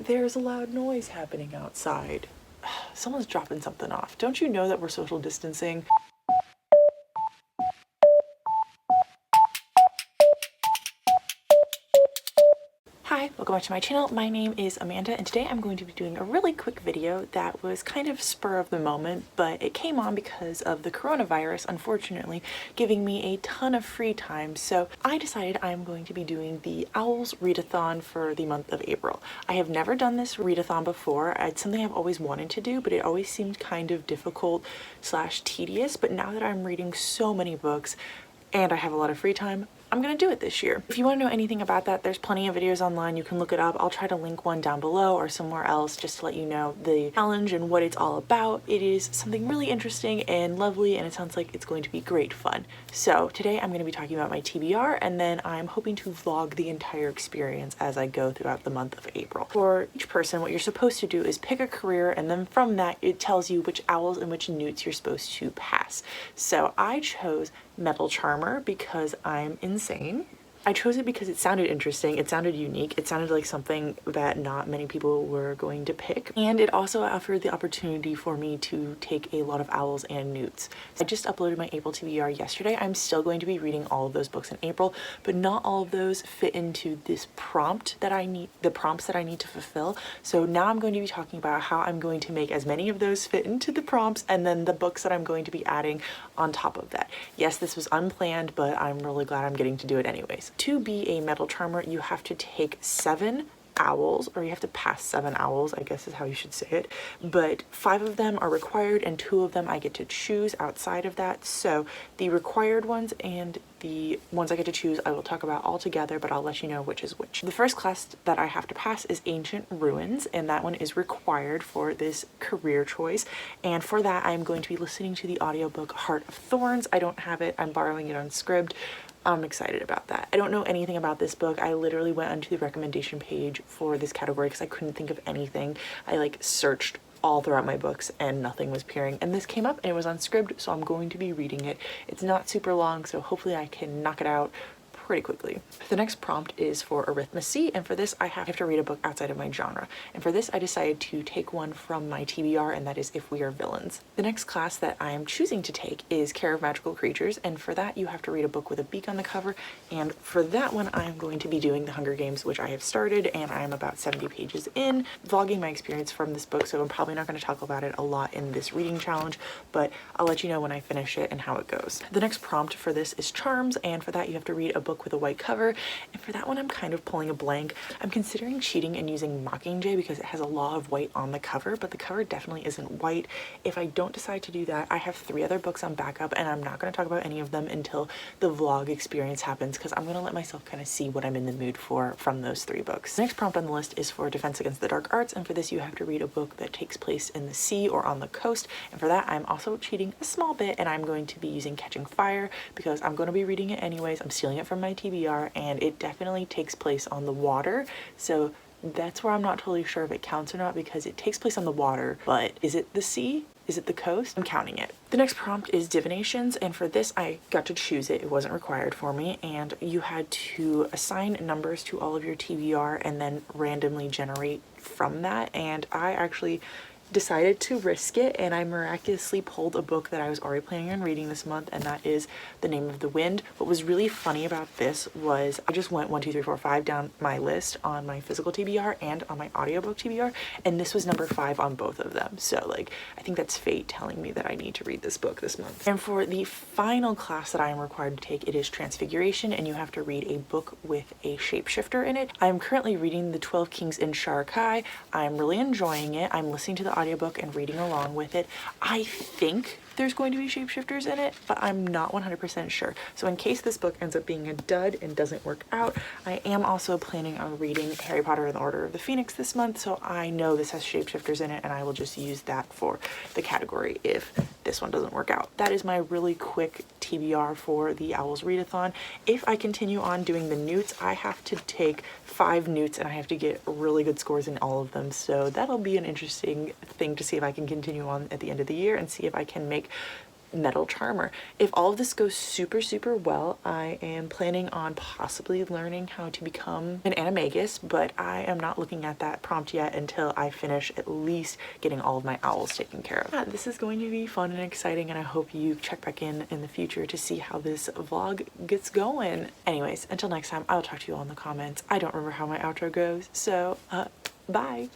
there's a loud noise happening outside. Someone's dropping something off. Don't you know that we're social distancing? Hi, welcome back to my channel. My name is Amanda and today I'm going to be doing a really quick video that was kind of spur of the moment, but it came on because of the coronavirus, unfortunately, giving me a ton of free time. So I decided I'm going to be doing the O.W.L.s readathon for the month of April. I have never done this readathon before. It's something I've always wanted to do, but it always seemed kind of difficult / tedious. But now that I'm reading so many books and I have a lot of free time, I'm gonna do it this year. If you want to know anything about that, there's plenty of videos online. You can look it up. I'll try to link one down below or somewhere else just to let you know the challenge and what it's all about. It is something really interesting and lovely, and it sounds like it's going to be great fun. So today I'm going to be talking about my TBR, and then I'm hoping to vlog the entire experience as I go throughout the month of April. For each person, what you're supposed to do is pick a career, and then from that it tells you which owls and which newts you're supposed to pass. So I chose Metal Charmer because I'm insane. I chose it because it sounded interesting, it sounded unique, it sounded like something that not many people were going to pick, and it also offered the opportunity for me to take a lot of owls and newts. I just uploaded my April TBR yesterday. I'm still going to be reading all of those books in April, but not all of those fit into this prompt that I need, the prompts that I need to fulfill. So now I'm going to be talking about how I'm going to make as many of those fit into the prompts, and then the books that I'm going to be adding on top of that. Yes, this was unplanned, but I'm really glad I'm getting to do it anyways. To be a Metal Charmer, you have to take 7 owls, or you have to pass 7 owls, I guess is how you should say it, but 5 of them are required and 2 of them I get to choose outside of that. So the required ones and the ones I get to choose I will talk about all together, but I'll let you know which is which. The first class that I have to pass is Ancient Ruins, and that one is required for this career choice, and for that I'm going to be listening to the audiobook Heart of Thorns. I don't have it, I'm borrowing it on Scribd. I'm excited about that. I don't know anything about this book. I literally went onto the recommendation page for this category because I couldn't think of anything. I like searched all throughout my books and nothing was appearing, and this came up and it was on Scribd, so I'm going to be reading it. It's not super long, so hopefully I can knock it out pretty quickly. The next prompt is for Arithmancy, and for this I have to read a book outside of my genre, and for this I decided to take one from my TBR, and that is If We Are Villains. The next class that I am choosing to take is Care of Magical Creatures, and for that you have to read a book with a beak on the cover, and for that one I'm going to be doing The Hunger Games, which I have started, and I am about 70 pages in, vlogging my experience from this book, so I'm probably not going to talk about it a lot in this reading challenge, but I'll let you know when I finish it and how it goes. The next prompt for this is Charms, and for that you have to read a book with a white cover, and for that one I'm kind of pulling a blank. I'm considering cheating and using Mockingjay because it has a lot of white on the cover, but the cover definitely isn't white. If I don't decide to do that, I have 3 other books on backup, and I'm not going to talk about any of them until the vlog experience happens because I'm going to let myself kind of see what I'm in the mood for from those 3 books. The next prompt on the list is for Defense Against the Dark Arts, and for this you have to read a book that takes place in the sea or on the coast, and for that I'm also cheating a small bit, and I'm going to be using Catching Fire because I'm going to be reading it anyways. I'm stealing it from my TBR, and it definitely takes place on the water, so that's where I'm not totally sure if it counts or not because it takes place on the water, but is it the sea? Is it the coast? I'm counting it. The next prompt is Divinations, and for this I got to choose it. It wasn't required for me, and you had to assign numbers to all of your TBR and then randomly generate from that, and I actually decided to risk it, and I miraculously pulled a book that I was already planning on reading this month, and that is The Name of the Wind. What was really funny about this was I just went 1, 2, 3, 4, 5 down my list on my physical TBR and on my audiobook TBR, and this was number 5 on both of them. So like, I think that's fate telling me that I need to read this book this month. And for the final class that I am required to take, it is Transfiguration, and you have to read a book with a shapeshifter in it. I am currently reading The 12 Kings in Shar-Kai. I'm really enjoying it. I'm listening to the audiobook and reading along with it. I think there's going to be shapeshifters in it, but I'm not 100% sure. So in case this book ends up being a dud and doesn't work out, I am also planning on reading Harry Potter and the Order of the Phoenix this month, so I know this has shapeshifters in it, and I will just use that for the category if this one doesn't work out. That is my really quick TBR for the O.W.L.s readathon. If I continue on doing the newts, I have to take 5 newts and I have to get really good scores in all of them, so that'll be an interesting thing to see if I can continue on at the end of the year and see if I can make metal charmer. If all of this goes super, super well, I am planning on possibly learning how to become an animagus, but I am not looking at that prompt yet until I finish at least getting all of my owls taken care of. Yeah, this is going to be fun and exciting, and I hope you check back in the future to see how this vlog gets going. Anyways, until next time, I will talk to you all in the comments. I don't remember how my outro goes, so bye.